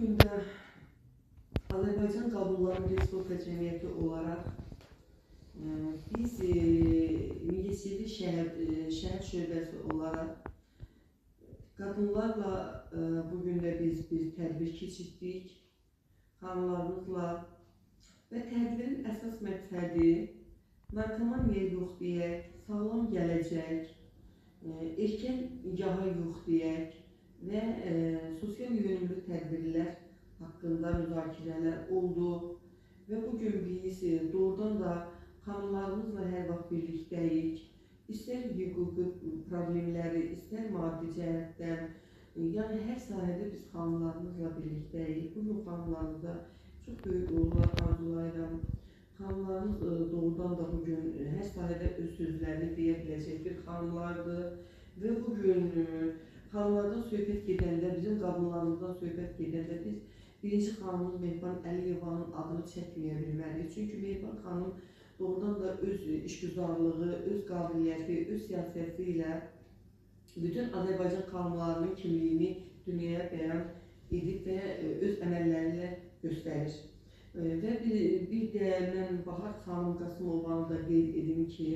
Bugün de Azərbaycan Qadınların Respublika Cəmiyyəti olaraq biz Mingəçevir şəhər şöbəsi olaraq qadınlarla bugün də biz bir tədbir keçirdik xanımlarımızla və tədbirin əsas məqsədi narkomaniyaya yox deyək, sağlam gələcək, erkən nigaha yox deyək və sosial yönümlü tədbirlər haqqında müzakirələr oldu və bugün biz doğrudan da xanımlarımızla hər vaxt birlikdəyik. İstər hüquqi problemləri, istər maddi cəhətdən, yəni hər sahədə biz xanımlarımızla birlikdəyik. Bugün xanımlarımıza çox böyük uğurlar arzulayıram. Xanımlarımız doğrudan da bugün hər sahədə öz sözlərini deyə biləcək bir xanımlardır və bugün xanımlardan söhbət gedəndə, bizim qadınlarımızdan söhbət gedəndə biz birinci xanımımız Mehriban Əliyevanın adını çəkməyə bilməliyik. Çünki Mehriban xanım doğrudan da öz işgüzarlığı, öz qabiliyyəti, öz siyasəti ilə bütün Azərbaycan xanımlarının kimliyini dünyaya bəyan edib və öz əməllərlə göstərir. Və bir də mən Bahar xanım Qasımovanı da qeyd edim ki,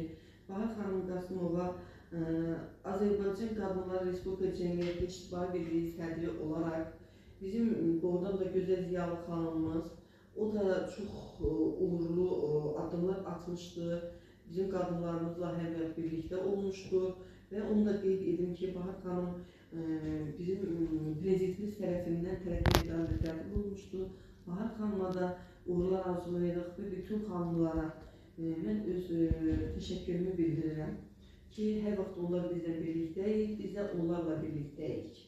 Bahar xanım Qasımova Azərbaycan Qadınlar Respublika Cəmiyyəti İctimai Birliyi sədri olaraq bizim doğrudan da gözəl ziyalı xanımımız, o da çox uğurlu addımlar atmışdır, bizim qadınlarımızla hər vaxt birlikdə olmuşdur və onu da qeyd edim ki, Bahar xanım bizim prezidentimiz tərəfindən tərəqqi idarədə olmuşdur. Bahar xanıma da uğurlar arzulayırıq və bütün xanımlara mən öz təşəkkürümü bildirirəm ki, hər vaxt onlar bizlə birlikdəyik, biz də onlarla birlikdəyik.